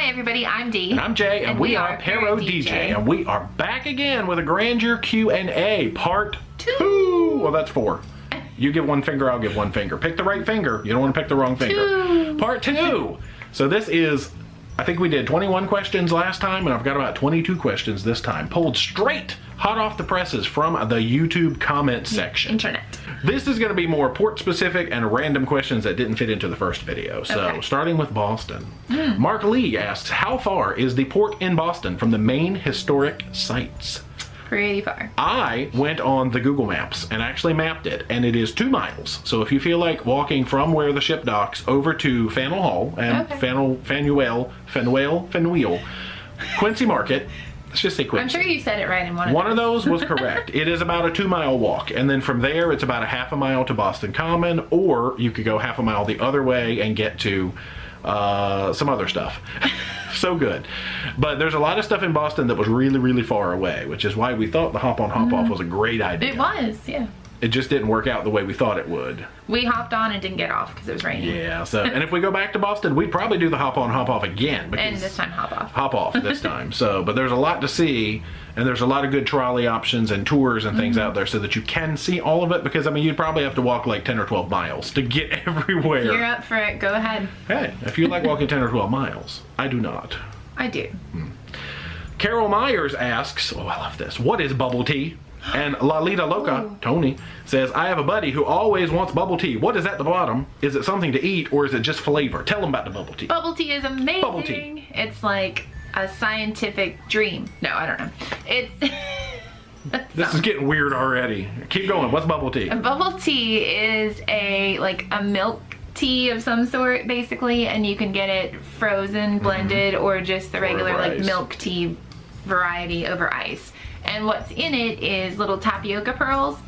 Hi everybody, I'm Dee. And I'm Jay, and we are ParoDeeJay, and we are back again with a Grandeur Q&A Part 2. Well, that's 4. You give one finger, I'll give one finger. Pick the right finger. You don't want to pick the wrong finger. Part 2. So this is, I think we did 21 questions last time, and I've got about 22 questions this time. Pulled straight, hot off the presses from the YouTube comment section. Internet. This is going to be more port-specific and random questions that didn't fit into the first video. So, starting with Boston. Mark Lee asks, how far is the port in Boston from the main historic sites? Pretty far. I went on the Google Maps and actually mapped it, and it is 2 miles. So if you feel like walking from where the ship docks over to Faneuil Hall and Faneuil, Quincy Market. Let's just say Quincy. I'm sure you said it right in one of those was correct. It is about a 2-mile walk, and then from there it's about a half a mile to Boston Common, or you could go half a mile the other way and get to some other stuff. So good. But there's a lot of stuff in Boston that was really, really far away, which is why we thought the hop on, hop off was a great idea. It was, yeah. It just didn't work out the way we thought it would. We hopped on and didn't get off because it was raining. Yeah, so, and if we go back to Boston, we'd probably do the hop on, hop off again. And this time hop off. Hop off this time. So, but there's a lot to see, and there's a lot of good trolley options and tours and things out there so that you can see all of it, because I mean, you'd probably have to walk like 10 or 12 miles to get everywhere. If you're up for it, go ahead. Hey, if you like walking 10 or 12 miles, I do not. I do. Carol Myers asks, oh, I love this, what is bubble tea? And Lalita Loca, Tony, says, I have a buddy who always wants bubble tea. What is at the bottom? Is it something to eat, or is it just flavor? Tell them about the bubble tea. Bubble tea is amazing. Bubble tea. It's like a scientific dream. No, I don't know. It's... This is getting weird already. Keep going. What's bubble tea? Bubble tea is a milk tea of some sort, basically, and you can get it frozen, blended, or just the regular like milk tea variety over ice. And what's in it is little tapioca pearls,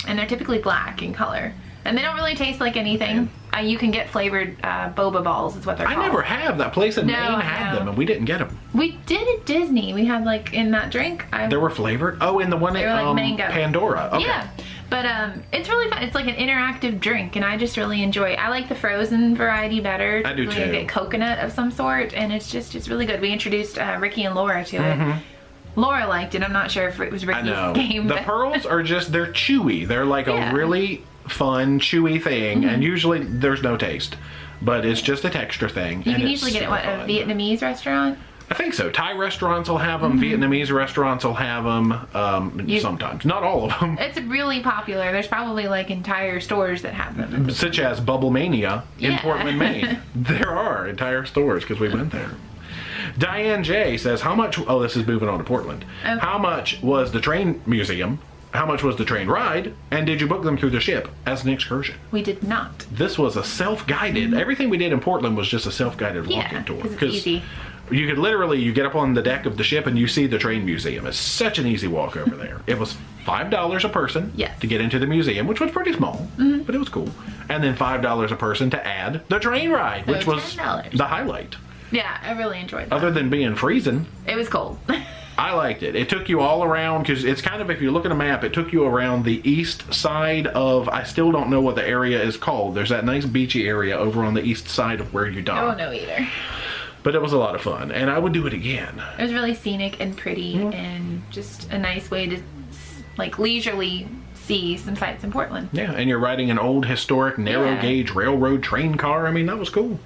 and they're typically black in color. And they don't really taste like anything. You can get flavored boba balls is what they're called. I never have. That place in Maine had them, and we didn't get them. We did at Disney. We had like in that drink. They were flavored? Oh, in the one at like mango. Pandora. Okay. Yeah. But it's really fun. It's like an interactive drink, and I just really enjoy it. I like the frozen variety better. I do too. You get coconut of some sort, and it's really good. We introduced Ricky and Laura to it. Laura liked it. I'm not sure if it was Ricky's game. The pearls are just, they're chewy. They're like a really fun, chewy thing, and usually there's no taste. But it's just a texture thing. You can usually get it at a Vietnamese restaurant? I think so. Thai restaurants will have them. Vietnamese restaurants will have them. Sometimes. Not all of them. It's really popular. There's probably like entire stores that have them. Such as Bubble Mania in Portland, Maine. There are entire stores because we went there. Diane J says, how much, oh, this is moving on to Portland. How much was the train museum? How much was the train ride? And did you book them through the ship as an excursion? We did not. This was a self-guided, everything we did in Portland was just a self-guided walking tour. Because it's easy. You could literally, you get up on the deck of the ship and you see the train museum. It's such an easy walk over there. It was $5 a person to get into the museum, which was pretty small, but it was cool. And then $5 a person to add the train ride, which was $10. The highlight. Yeah, I really enjoyed that. Other than being freezing. It was cold. I liked it. It took you all around, because it's kind of, if you look at a map, it took you around the east side of, I still don't know what the area is called. There's that nice beachy area over on the east side of where you dock. I don't know either. But it was a lot of fun, and I would do it again. It was really scenic and pretty, and just a nice way to, like, leisurely see some sights in Portland. Yeah, and you're riding an old, historic, narrow-gauge railroad train car. I mean, that was cool.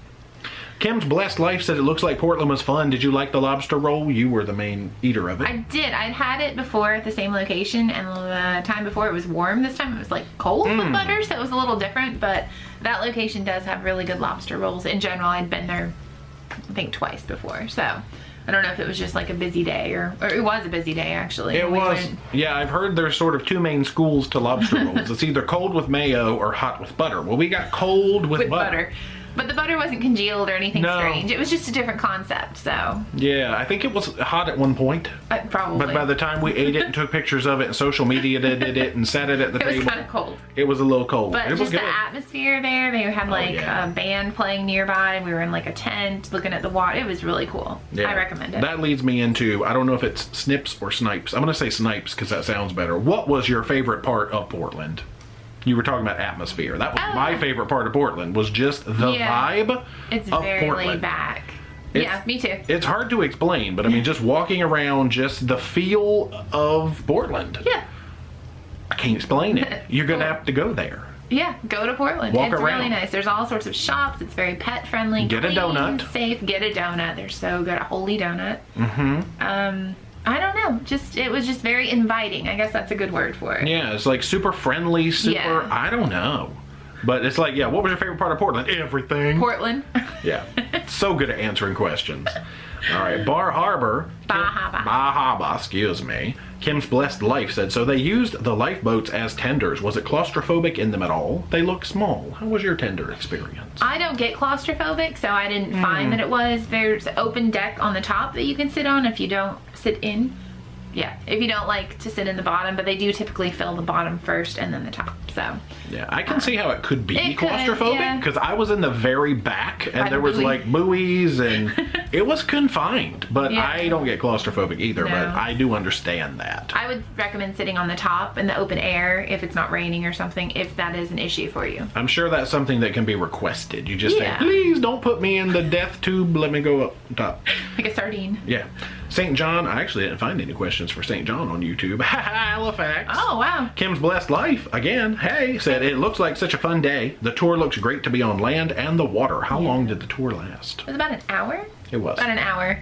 Kim's Blessed Life said it looks like Portland was fun. Did you like the lobster roll? You were the main eater of it. I did. I'd had it before at the same location, and the time before it was warm. This time it was like cold with butter, so it was a little different, but that location does have really good lobster rolls. In general, I'd been there, I think, twice before, so I don't know if it was just like a busy day, or it was a busy day, actually. It was. Yeah, I've heard there's sort of 2 main schools to lobster rolls. It's either cold with mayo or hot with butter. Well, we got cold with butter. But the butter wasn't congealed or anything strange. It was just a different concept, so. Yeah, I think it was hot at one point. Probably. But by the time we ate it and took pictures of it, and social media did it and set it at the table. It was kind of cold. It was a little cold. But it was just good. the atmosphere there, they had like a band playing nearby. We were in like a tent looking at the water. It was really cool. Yeah. I recommend it. That leads me into, I don't know if it's Snips or Snipes. I'm going to say Snipes because that sounds better. What was your favorite part of Portland? You were talking about atmosphere. That was my favorite part of Portland, was just the vibe It's of very Portland. laid back. Yeah, me too. It's hard to explain, but I mean, just walking around, just the feel of Portland. Yeah. I can't explain it. You're going to have to go there. Yeah, go to Portland. Walk it's around. really nice. There's all sorts of shops. It's very pet friendly. Get a clean, donut. Safe. Get a donut. They're so good. A holy donut. Mm-hmm. I don't know. It was just very inviting. I guess that's a good word for it. Yeah, it's like super friendly, super, Yeah. I don't know. But it's like, yeah, what was your favorite part of Portland? Everything. Portland. Yeah. So good at answering questions. All right, Bar Harbor. Bahaba, excuse me. Kim's Blessed Life said, so they used the lifeboats as tenders. Was it claustrophobic in them at all? They look small. How was your tender experience? I don't get claustrophobic, so I didn't find that it was. There's an open deck on the top that you can sit on if you don't sit in. Yeah, if you don't like to sit in the bottom, but they do typically fill the bottom first and then the top, so. Yeah, I can see how it could be It could, claustrophobic, because I was in the very back, and By there the was buoy. like buoys, and it was confined, but Yeah. I don't get claustrophobic either, No. but I do understand that. I would recommend sitting on the top in the open air if it's not raining or something, if that is an issue for you. I'm sure that's something that can be requested. You just Yeah. say, please don't put me in the death tube, let me go up top. Like a sardine. Yeah. St. John, I actually didn't find any questions for St. John on YouTube. Halifax. Oh, wow. Kim's Blessed Life, again, hey, said, it looks like such a fun day. The tour looks great to be on land and the water. How long did the tour last? It was about an hour. It was. About an hour.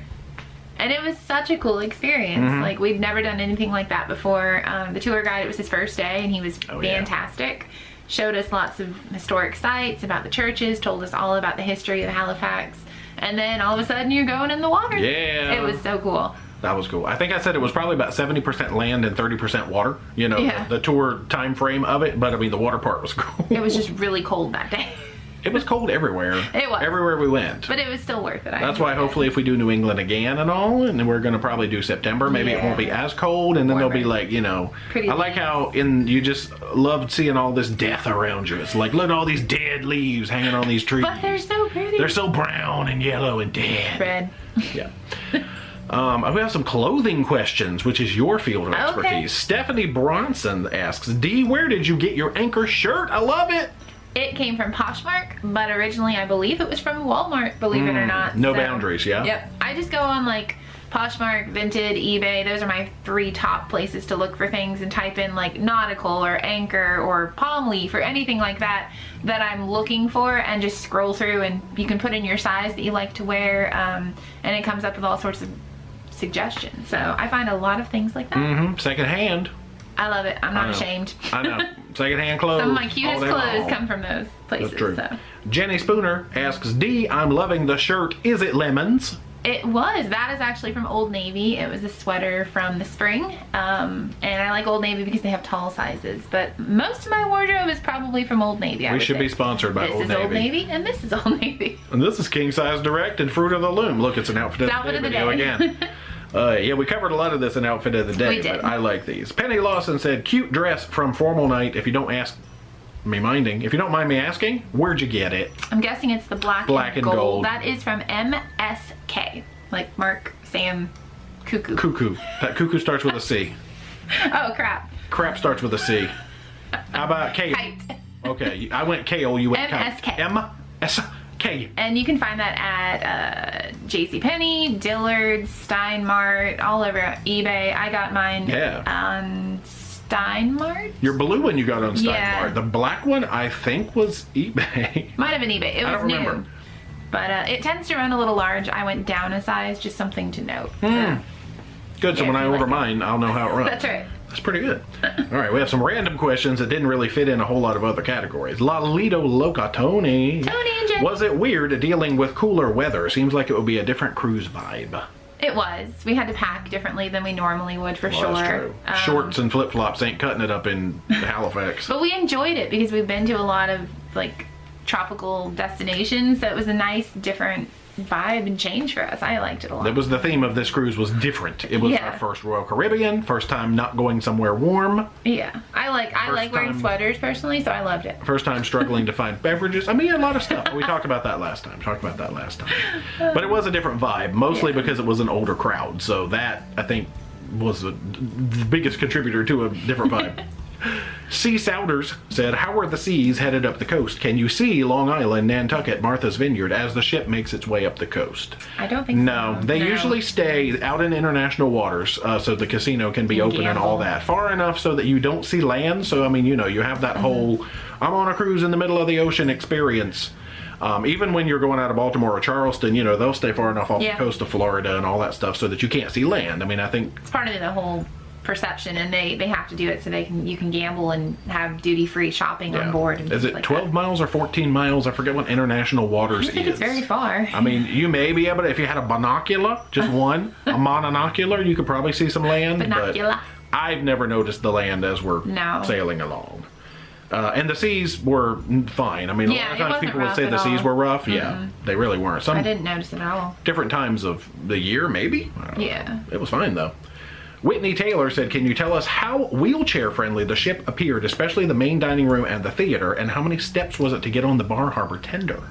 And it was such a cool experience. Mm-hmm. Like, we've never done anything like that before. The tour guide, it was his first day, and he was Oh, yeah. fantastic. Showed us lots of historic sites about the churches, told us all about the history of Halifax. And then all of a sudden, you're going in the water. Yeah. It was so cool. That was cool. I think I said it was probably about 70% land and 30% water. You know, Yeah. the tour time frame of it. But I mean, the water part was cool. It was just really cold that day. It was cold everywhere. It was. Everywhere we went. But it was still worth it. That's why hopefully if we do New England again and all, and then we're going to probably do September, maybe it Yeah. won't be as cold, and then there'll be Warmer. like, you know, Pretty I like leaves. how you just loved seeing all this death around you. It's like, look at all these dead leaves hanging on these trees. But they're so pretty. They're so brown and yellow and dead. red. Yeah. We have some clothing questions, which is your field of expertise. Okay. Stephanie Bronson asks, D, where did you get your anchor shirt? I love it. It came from Poshmark, but originally I believe it was from Walmart, believe it or not. No boundaries, yeah? Yep. I just go on like Poshmark, Vinted, eBay. Those are my 3 top places to look for things, and type in like nautical or anchor or palm leaf or anything like that that I'm looking for, and just scroll through, and you can put in your size that you like to wear, and it comes up with all sorts of suggestions. So I find a lot of things like that. Mm-hmm. Secondhand. I love it. I'm not I know. ashamed. I know. Secondhand clothes. Some of my all cutest day clothes long. come from those places. That's true. So. Jenny Spooner asks, D, I'm loving the shirt. Is it lemons? It was. That is actually from Old Navy. It was a sweater from the spring. And I like Old Navy because they have tall sizes. But most of my wardrobe is probably from Old Navy. We should be sponsored by This Old is Navy. Old Navy, and this is Old Navy. And this is King Size Direct and Fruit of the Loom. Look, it's an outfit of the Outfit day of the video day. again. Yeah, we covered a lot of this in Outfit of the Day, We did. but I like these. Penny Lawson said, cute dress from formal night. If you don't mind me asking, where'd you get it? I'm guessing it's the black and gold. That is from MSK. Like Mark, Sam, Cuckoo. Cuckoo. That cuckoo starts with a C. Oh, crap. Crap starts with a C. How about K? Kite. Okay, I went K-O, you went kite. MSK. M-S-K. And you can find that at JCPenney, Dillard's, Steinmart, all over eBay. I got mine on Steinmart. Your blue one you got on Steinmart. Yeah. The black one, I think, was eBay. Might have been eBay. It was I don't new. remember. But it tends to run a little large. I went down a size, just something to note. Good, so Yeah, when if I you order like it. mine, I'll know how it runs. That's right. That's pretty good. All right, we have some random questions that didn't really fit in a whole lot of other categories. Lalito Loca Tony. Tony and Jen. Was it weird dealing with cooler weather? Seems like it would be a different cruise vibe. It was. We had to pack differently than we normally would, for sure. That's true. Shorts and flip-flops ain't cutting it up in Halifax. But we enjoyed it because we've been to a lot of like tropical destinations, so it was a nice different vibe and change for us. I liked it a lot. That was the theme of this cruise, was different. It was our first Royal Caribbean, first time not going somewhere warm, Yeah. I like wearing time- sweaters personally, so I loved it. first time struggling to find beverages. I mean, a lot of stuff. We talked about that last time. But it was a different vibe, mostly because it was an older crowd. So that, I think, was the biggest contributor to a different vibe. Sea Souders said, how are the seas headed up the coast? Can you see Long Island, Nantucket, Martha's Vineyard as the ship makes its way up the coast? I don't think no, so. They usually stay out in international waters so the casino can be open and all that. Far enough so that you don't see land. So, I mean, you know, you have that whole, I'm on a cruise in the middle of the ocean experience. Even when you're going out of Baltimore or Charleston, you know, they'll stay far enough off the coast of Florida and all that stuff so that you can't see land. I mean, I think... It's part of the whole perception, and they have to do it so you can gamble and have duty-free shopping on board. And is it like 12 miles or 14 miles? I forget what international waters I think it's very far. I mean, you may be able to, if you had a binocular, just one, a monocular, you could probably see some land. Binocular. But I've never noticed the land as we're sailing along. And the seas were fine. I mean, a lot of times people would say the seas were rough. Yeah, they really weren't. I didn't notice it at all. Different times of the year, maybe? I don't know. It was fine, though. Whitney Taylor said, can you tell us how wheelchair-friendly the ship appeared, especially the main dining room and the theater, and how many steps was it to get on the Bar Harbor tender?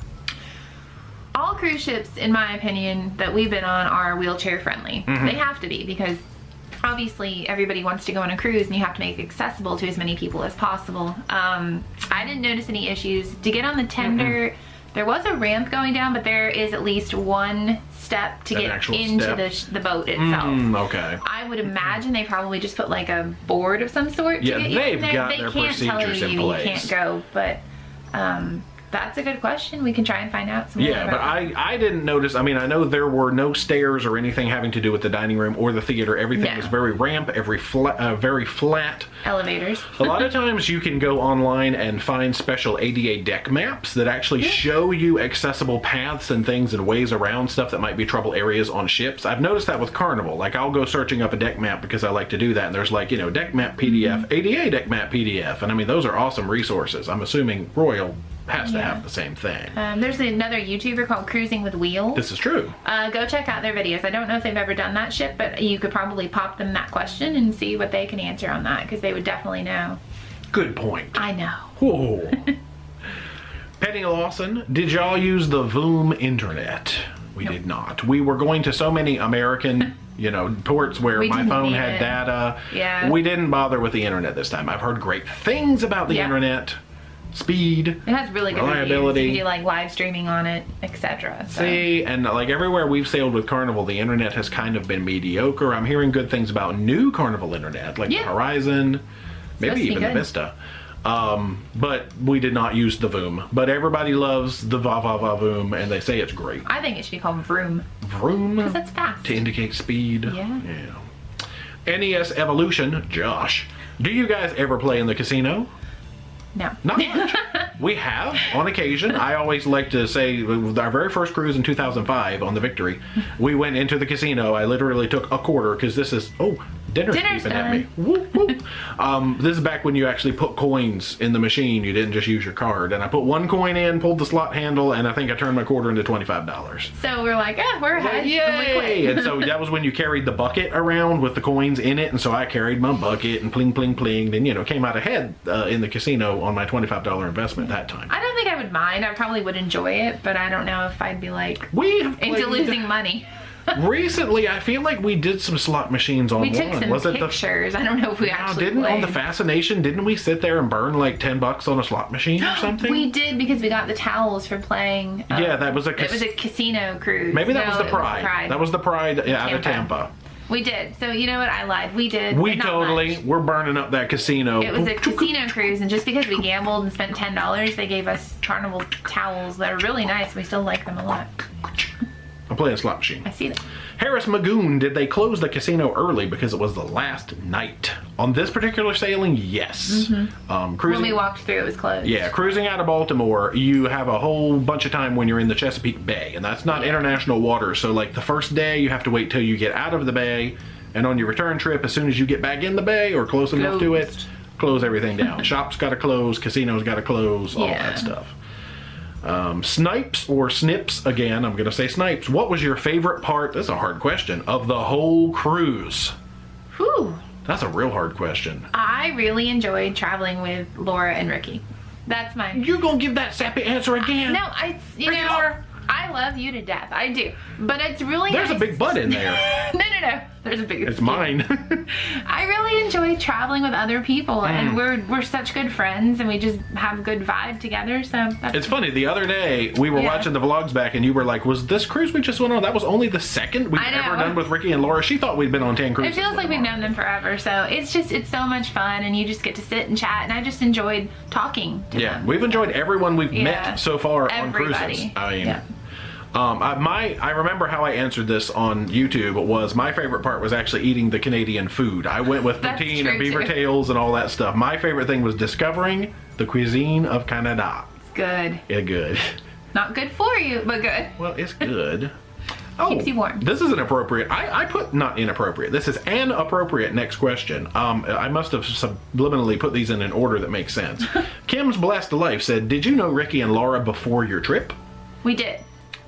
All cruise ships, in my opinion, that we've been on are wheelchair-friendly. They have to be, because obviously everybody wants to go on a cruise and you have to make it accessible to as many people as possible. I didn't notice any issues. To get on the tender, there was a ramp going down, but there is at least one step to get into the boat itself. Okay. I would imagine they probably just put like a board of some sort to get you in there. Got their procedures in place. You can't go, but that's a good question. We can try and find out some more. Yeah, but I didn't notice. I mean, I know there were no stairs or anything having to do with the dining room or the theater. Everything was very very flat. Elevators. A lot of times you can go online and find special ADA deck maps that actually show you accessible paths and things and ways around stuff that might be trouble areas on ships. I've noticed that with Carnival. Like, I'll go searching up a deck map because I like to do that, and there's like, you know, deck map PDF, ADA deck map PDF, and I mean, those are awesome resources. I'm assuming Royal has to have the same thing. There's another YouTuber called Cruising with Wheels. This is true. Go check out their videos. I don't know if they've ever done that ship, but you could probably pop them that question and see what they can answer on that, because they would definitely know. Good point. I know. Whoa. Penny Lawson, did y'all use the Voom internet? We did not. We were going to so many American, you know, ports where my phone had data. Yeah. We didn't bother with the internet this time. I've heard great things about the internet. Speed, it has really good reliability. Reviews. You can do like live streaming on it, etc. So. See, and like everywhere we've sailed with Carnival, the internet has kind of been mediocre. I'm hearing good things about new Carnival internet, like the Horizon, maybe even the Vista. But we did not use the Voom. But everybody loves the Voom, and they say it's great. I think it should be called Vroom. Vroom? Because that's fast. To indicate speed. Yeah. NES Evolution, Josh. Do you guys ever play in the casino? No. Not much. We have, on occasion. I always like to say, our very first cruise in 2005 on the Victory, we went into the casino. I literally took a quarter, because this is, dinner's beeping at me. Woo, woo. This is back when you actually put coins in the machine. You didn't just use your card. And I put one coin in, pulled the slot handle, and I think I turned my quarter into $25. So we're like, we're ahead. Yay! And so that was when you carried the bucket around with the coins in it. And so I carried my bucket and pling, pling, pling. And, you know, came out ahead in the casino on my $25 investment that time. I don't think I would mind. I probably would enjoy it, but I don't know if I'd be like into losing money. Recently, I feel like we did some slot machines on we took some pictures. I don't know if we actually played. On the Fascination, didn't we sit there and burn like $10 on a slot machine or something? We did, because we got the towels for playing. That was it was a casino cruise. Maybe that was the Pride. That was the Pride out of Tampa. We did. So, you know what? I lied. We did. We're burning up that casino. It was a casino cruise, and just because we gambled and spent $10, they gave us Carnival towels that are really nice. We still like them a lot. I'm playing a slot machine. I see that. Harris Magoon, did they close the casino early because it was the last night? On this particular sailing, yes. Cruising, when we walked through, it was closed. Yeah, cruising out of Baltimore, you have a whole bunch of time when you're in the Chesapeake Bay, and that's not international waters. So like the first day, you have to wait till you get out of the bay, and on your return trip, as soon as you get back in the bay or close enough to it, close everything down. Shops got to close, casinos got to close, all that stuff. Snipes or Snips, again, I'm going to say Snipes. What was your favorite part, this is a hard question, of the whole cruise? Whew. That's a real hard question. I really enjoyed traveling with Laura and Ricky. That's my... You're going to give that sappy answer again? No, I love you to death. I do. But it's really There's nice. a big butt in there. No. There's a big. It's mine. I really enjoy traveling with other people, and we're such good friends, and we just have good vibe together. So it's funny. The other day we were watching the vlogs back, and you were like, "Was this cruise we just went on? That was only the second we've ever done with Ricky and Laura." She thought we'd been on 10 cruises. It feels like we've known them forever. So it's so much fun, and you just get to sit and chat, and I just enjoyed talking to them. We've enjoyed everyone we've met so far on cruises. I mean. I remember how I answered this on YouTube was my favorite part was actually eating the Canadian food. I went with poutine and beaver tails and all that stuff. My favorite thing was discovering the cuisine of Canada. It's good. It's good. Not good for you, but good. Well, it's good. Keeps you warm. This is an appropriate. I put not inappropriate. This is an appropriate next question. I must have subliminally put these in an order that makes sense. Kim's Blessed Life said, "Did you know Ricky and Laura before your trip?" We did.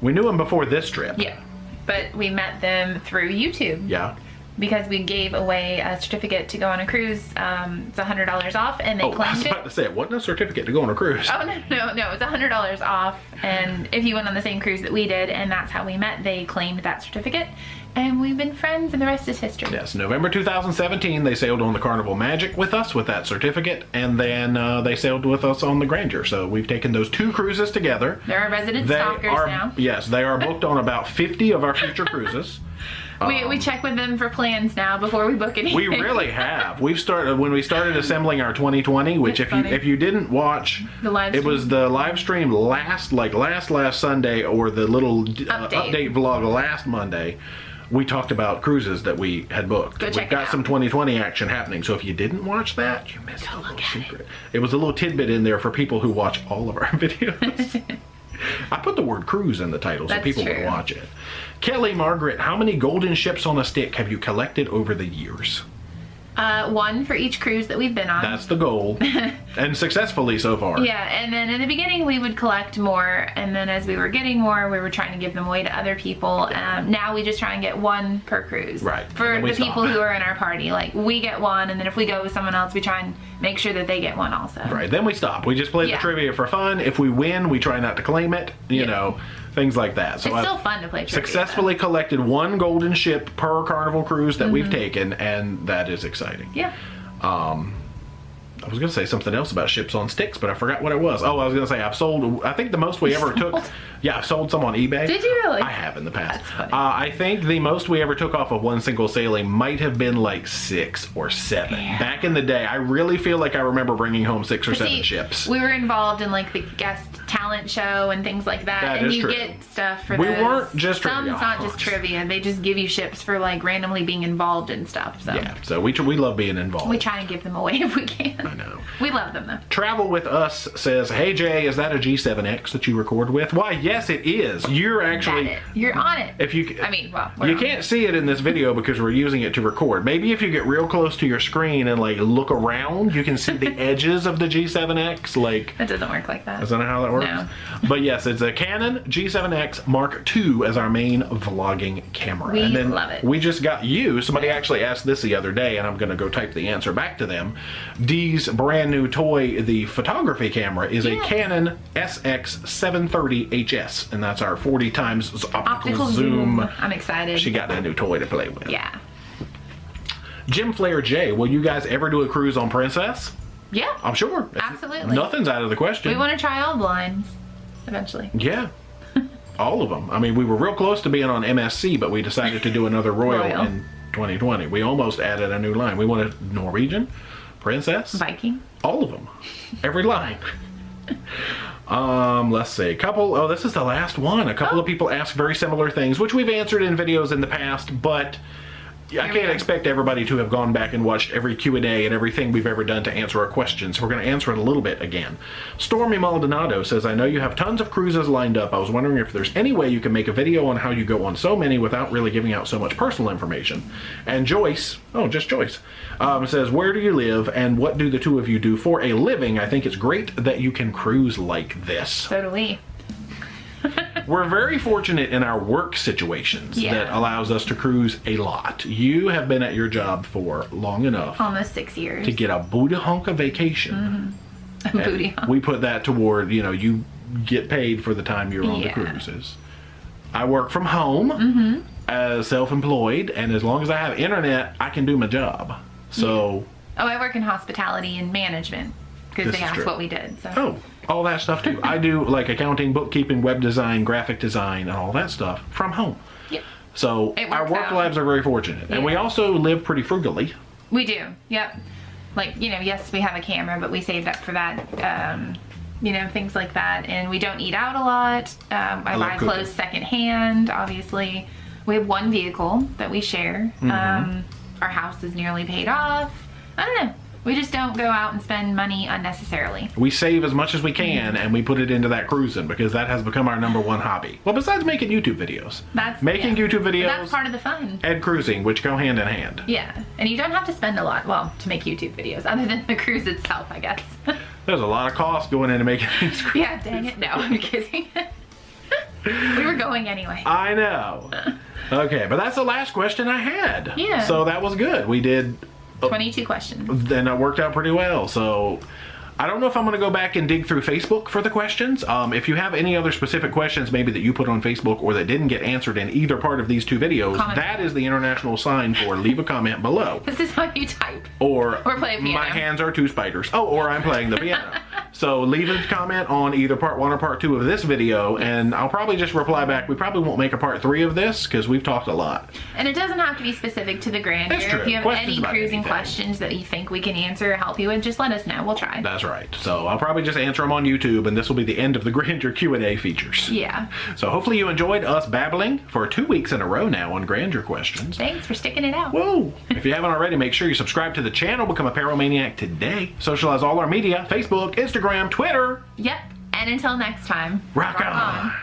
We knew them before this trip. Yeah, but we met them through YouTube. Yeah. Because we gave away a certificate to go on a cruise. It's $100 off, and they claimed it. I was about to say, it wasn't a certificate to go on a cruise. Oh, no, it was $100 off, and if you went on the same cruise that we did, and that's how we met, they claimed that certificate, and we've been friends, and the rest is history. Yes, November 2017, they sailed on the Carnival Magic with us with that certificate, and then they sailed with us on the Grandeur. So we've taken those 2 cruises together. They're our resident stalkers now. Yes, they are booked on about 50 of our future cruises. We check with them for plans now before we book anything. We really have. We've started when we started assembling our 2020, which if you didn't watch, it was the live stream last Sunday or the little update vlog last Monday. We talked about cruises that we had booked. We've got some 2020 action happening. So if you didn't watch that, you missed a little secret. It was a little tidbit in there for people who watch all of our videos. I put the word cruise in the title so people would watch it. Kelly Margaret, how many golden ships on a stick have you collected over the years? 1 for each cruise that we've been on. That's the goal. And successfully so far. Yeah, and then in the beginning we would collect more, and then as we were getting more, we were trying to give them away to other people. Now we just try and get 1 per cruise. Right. For the people who are in our party. Like, we get 1, and then if we go with someone else, we try and make sure that they get 1 also. Right, then we stop. We just play the trivia for fun. If we win, we try not to claim it, you know, things like that. So it's still fun to play trivia. Successfully collected 1 golden ship per Carnival cruise that we've taken, and that is exciting. Yeah. I was going to say something else about ships on sticks, but I forgot what it was. Oh, I was going to say I've sold, I think the most we ever took, I've sold some on eBay. Did you really? I have in the past. That's funny. I think the most we ever took off of one single sailing might have been like 6 or 7. Yeah. Back in the day, I really feel like I remember bringing home 6 or 7 ships. We were involved in like the guest talent show and things like that, and you get stuff for we weren't just trivia. It's not just trivia. They just give you ships for like randomly being involved in stuff. So yeah, so we love being involved. We try and give them away if we can. I know. We love them though. Travel With Us says, "Hey Jay, is that a G7X that you record with?" Why, yes, it is. You're actually you're on it. If you, I mean, well, you can't see it in this video because we're using it to record. Maybe if you get real close to your screen and like look around, you can see the edges of the G7X. Like it doesn't work like that. Is that how that works? No. But yes, it's a Canon G7X Mark II as our main vlogging camera. We and then love it. We just got you. Somebody actually asked this the other day, and I'm going to go type the answer back to them. Dee's brand new toy, the photography camera, is a Canon SX730HS, and that's our 40 times optical zoom. I'm excited. She got a new toy to play with. Yeah. Jim Flair J, will you guys ever do a cruise on Princess? Yeah. I'm sure. Absolutely. Nothing's out of the question. We want to try all the lines eventually. Yeah. All of them. I mean, we were real close to being on MSC, but we decided to do another Royal in 2020. We almost added a new line. We wanted Norwegian, Princess, Viking. All of them. Every line. Let's see. This is the last one. A couple of people asked very similar things, which we've answered in videos in the past, but I can't expect everybody to have gone back and watched every Q&A and everything we've ever done to answer a question, so we're going to answer it a little bit again. Stormy Maldonado says, "I know you have tons of cruises lined up. I was wondering if there's any way you can make a video on how you go on so many without really giving out so much personal information." And Joyce, just Joyce, says, "Where do you live and what do the two of you do for a living? I think it's great that you can cruise like this." So do we. We're very fortunate in our work situations that allows us to cruise a lot. You have been at your job for long enough. Almost 6 years. To get a booty hunk of vacation. Mm-hmm. A booty hunk. We put that toward, you get paid for the time you're on the cruises. I work from home as self-employed, and as long as I have internet, I can do my job. So. Oh, I work in hospitality and management because they asked what we did. So. Oh, all that stuff too. I do like accounting, bookkeeping, web design, graphic design, and all that stuff from home. Yep. So our work lives are very fortunate, and we also live pretty frugally. We do. Yep. Like, you know, yes, we have a camera, but we saved up for that. You know, things like that, and we don't eat out a lot. I buy clothes secondhand, obviously. We have one vehicle that we share. Our house is nearly paid off. I don't know. We just don't go out and spend money unnecessarily. We save as much as we can, and we put it into that cruising, because that has become our #1 hobby. Well, besides making YouTube videos. Making YouTube videos. That's part of the fun. And cruising, which go hand in hand. Yeah, and you don't have to spend a lot, well, to make YouTube videos, other than the cruise itself, I guess. There's a lot of cost going into making these cruises. Yeah, dang it. No, I'm kidding. We were going anyway. I know. Okay, but that's the last question I had. Yeah. So that was good. We did 22 questions. Then it worked out pretty well. So I don't know if I'm going to go back and dig through Facebook for the questions. If you have any other specific questions maybe that you put on Facebook or that didn't get answered in either part of these 2 videos, that is the international sign for leave a comment below. This is how you type. Or play piano. My hands are 2 spiders. Oh, or I'm playing the piano. So leave a comment on either part 1 or part 2 of this video, and I'll probably just reply back. We probably won't make a part 3 of this because we've talked a lot. And it doesn't have to be specific to the Grandeur. That's true. If you have any cruising questions that you think we can answer or help you with, just let us know. We'll try. That's right. So I'll probably just answer them on YouTube, and this will be the end of the Grandeur Q&A features. Yeah. So hopefully you enjoyed us babbling for 2 weeks in a row now on Grandeur questions. Thanks for sticking it out. Whoa. If you haven't already, make sure you subscribe to the channel. Become a Paromaniac today. Socialize all our media. Facebook, Instagram, Twitter. Yep. And until next time. Rock on.